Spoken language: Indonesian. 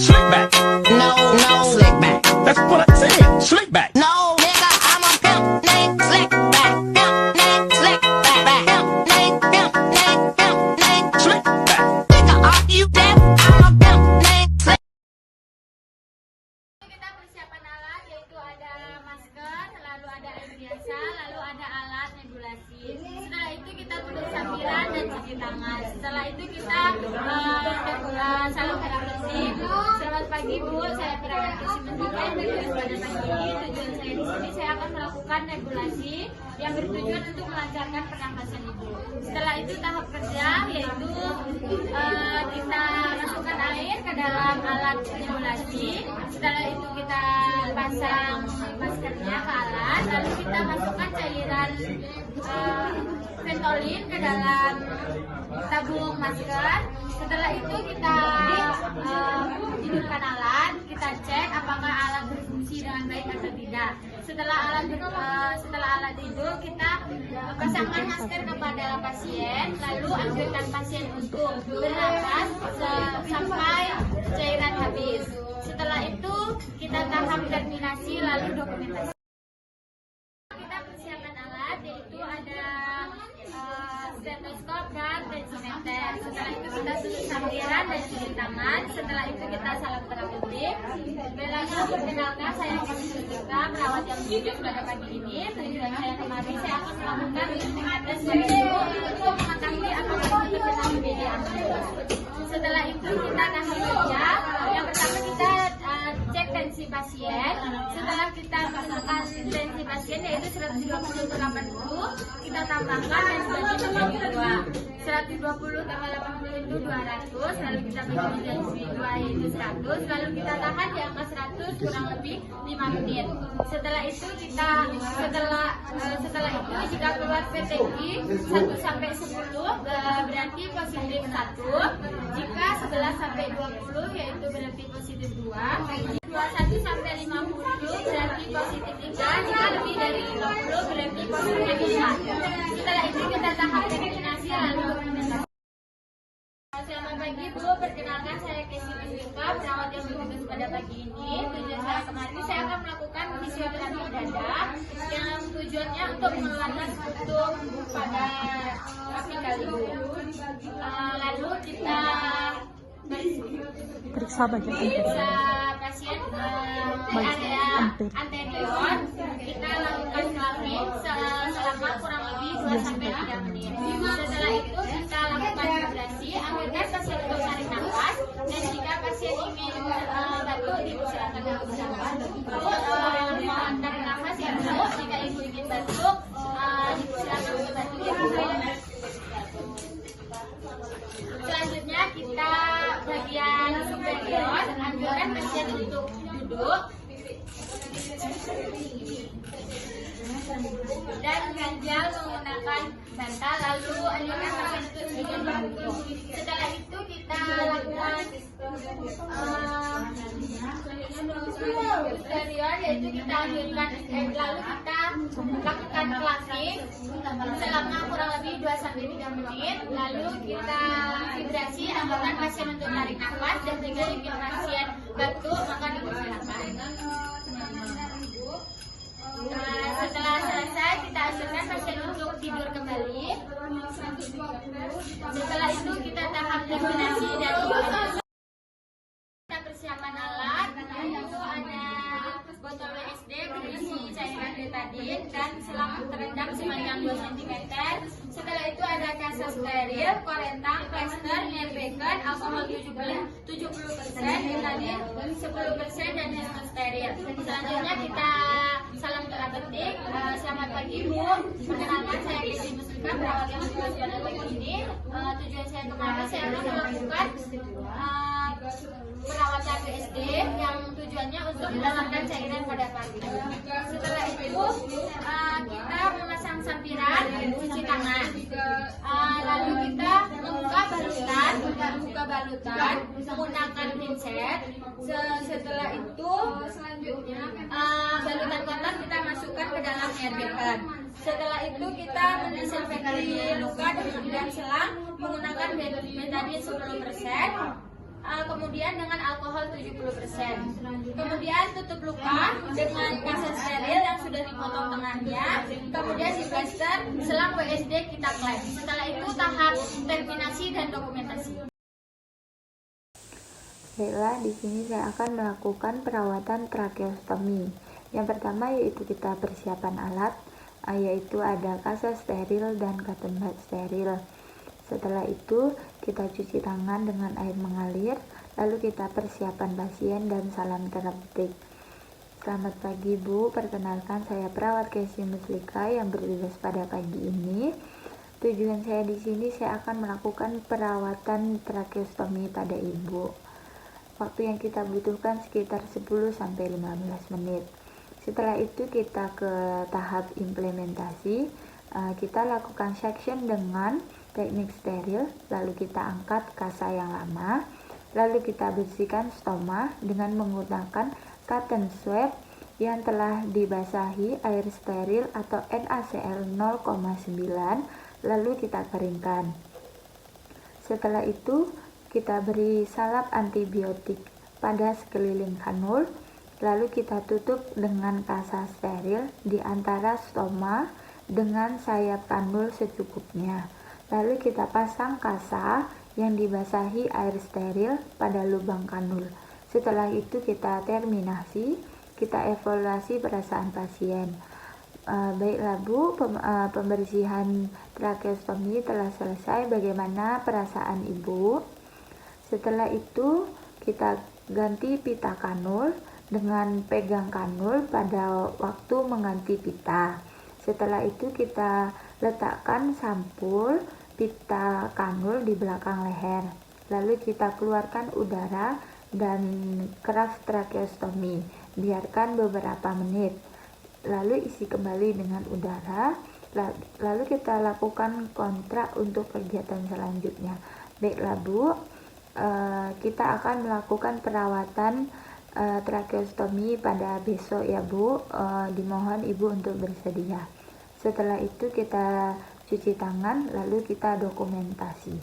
Slick back. No, slick back. That's what I said. Slick back. No, nigga, I'm a pimp named Slick back. Pimp named Slick back. Pimp named Slick back. Nigga, are you deaf? I'm a pimp named Slick. Kita persiapan alat yaitu ada masker, lalu ada air biasa, lalu ada alat nebulasi. Setelah itu kita tutup sambiran dan cuci tangan. Setelah itu kita salam bersih. Selamat pagi Bu, saya Pirawati Simentukan dari pada pagi ini. Tujuan saya di sini saya akan melakukan nebulasi yang bertujuan untuk melancarkan pernapasan Ibu. Setelah itu tahap kerja yaitu kita masukkan air ke dalam alat nebulasi. Setelah itu kita pasang maskernya ke alat, lalu kita masukkan cairan Ventolin ke dalam tabung masker. Setelah itu kita tidurkan alat, kita cek apakah alat berfungsi dengan baik atau tidak. Setelah alat tidur, kita pasangkan masker kepada pasien, lalu anjurkan pasien untuk bernapas sampai cairan habis. Setelah itu kita tahap terminasi lalu dokumentasi. Kita persiapan alat yaitu ada stetoskop dan tensimeter. Setelah itu kita tutup sambiran dan cuci tangan. Setelah itu kita salam terapeutik. Belanya perkenalkan, saya Kasih Sutika, perawat yang duduk pada pagi ini. Tujuan saya kemari saya akan melakukan tes berisiko untuk mengetahui apakah itu terkena BPD atau tidak. Setelah itu kita tahap kerja. Yang pertama kita cek tensi pasien. Setelah kita masukkan tensi pasien yaitu 120 ke 80, kita tambahkan dan bagi menjadi 2. 120 tambah 80 itu 200, lalu kita bagi menjadi 2 yaitu 100, lalu kita tahan di angka 100 kurang lebih 5 menit. Setelah itu jika keluar PTI 1 sampai 10 berarti positif 1. Jika 11 sampai 20 yaitu berarti positif 2. 21 sampai 50 berarti positif 3. Jika lebih dari 50 berarti positif 4. Setelah itu kita tahap eliminasi lalu dokumentasi. Selamat pagi Bu, perkenalkan saya Kasih Sutika, perawat yang bertugas pada pagi ini. Tujuan saya kemarin saya akan melakukan fisioterapi dada yang tujuannya untuk mengeluarkan putung pada apikal Ibu. Lalu kita periksa pasien di area anterior. Kita lakukan cupping selama kurang lebih 2 sampai 3 menit. Setelah itu kita lakukan vibrasi, anjurkan pasien untuk tarik nafas, dan jika pasien ingin batuk dipersilakan untuk bernapas. Mohon tarik nafas ya Bu. Jika Ibu ingin batuk dipersilakan untuk batuk ya Bu. Selanjutnya kita bagian superior, anjurkan pasien untuk duduk dan ganjal menggunakan bantal, lalu anjurkan pasien untuk sedikit membungkuk. Setelah itu kita lakukan superior yaitu kita anjurkan lalu kita lakukan clapping selama kurang lebih 2 sampai 3 menit. Lalu kita vibrasi, anjurkan pasien untuk tarik nafas, dan jika ingin pasien batuk maka dipersilakan. Setelah selesai kita anjurkan pasien untuk tidur kembali. Setelah itu kita tahap eliminasi dan dokumentasi. Kita persiapan alat yaitu ada botol WSD berisi cairan betadin dan selang terendam sepanjang 2 cm. Setelah itu ada kaca steril, korentang, plester, air bacon, alkohol 70%, betadin 10% dan handphone steril. Selanjutnya kita salam terapeutik. Selamat pagi Bu, perkenalkan saya Kasih Sutika, perawat yang bertugas pada pagi ini. Tujuan saya kemarin saya akan melakukan perawatan BSD yang tujuannya untuk mengeluarkan cairan pada pagi. Setelah itu kita memasang sampiran, cuci tangan, lalu kita membuka balutan menggunakan pinset. Setelah itu balutan kotor kita masukkan ke dalam air bacon. Setelah itu kita mendesinfeksi luka dan selang menggunakan betadin 10%. Kemudian dengan alkohol 70%. Kemudian tutup luka dengan kaset steril yang sudah dipotong tengahnya. Kemudian di plaster, selang WSD kita klaim. Setelah itu tahap terminasi dan dokumentasi. Baiklah, di sini saya akan melakukan perawatan tracheostomi. Yang pertama yaitu kita persiapan alat, yaitu ada kaset steril dan cotton bud steril. Setelah itu kita cuci tangan dengan air mengalir, lalu kita persiapan pasien dan salam terapeutik. Selamat pagi Bu, perkenalkan saya perawat Casey Muslika yang bertugas pada pagi ini. Tujuan saya di sini saya akan melakukan perawatan tracheostomi pada Ibu. Waktu yang kita butuhkan sekitar 10-15 menit. Setelah itu kita ke tahap implementasi. Kita lakukan section dengan teknik steril, lalu kita angkat kasa yang lama, lalu kita bersihkan stoma dengan menggunakan cotton swab yang telah dibasahi air steril atau NaCl 0,9, lalu kita keringkan. Setelah itu kita beri salep antibiotik pada sekeliling kanul, lalu kita tutup dengan kasa steril di antara stoma dengan sayap kanul secukupnya. Lalu kita pasang kasa yang dibasahi air steril pada lubang kanul. Setelah itu kita terminasi, kita evaluasi perasaan pasien. Baiklah Bu, pembersihan tracheostomi telah selesai. Bagaimana perasaan Ibu? Setelah itu kita ganti pita kanul dengan pegang kanul pada waktu mengganti pita. Setelah itu kita letakkan sampul pita kanul di belakang leher. Lalu kita keluarkan udara dan keras tracheostomi. Biarkan beberapa menit. Lalu isi kembali dengan udara. Lalu kita lakukan kontrak untuk kegiatan selanjutnya. Baiklah Bu, kita akan melakukan perawatan tracheostomi pada besok ya Bu. Dimohon Ibu untuk bersedia. Setelah itu kita cuci tangan, lalu kita dokumentasi.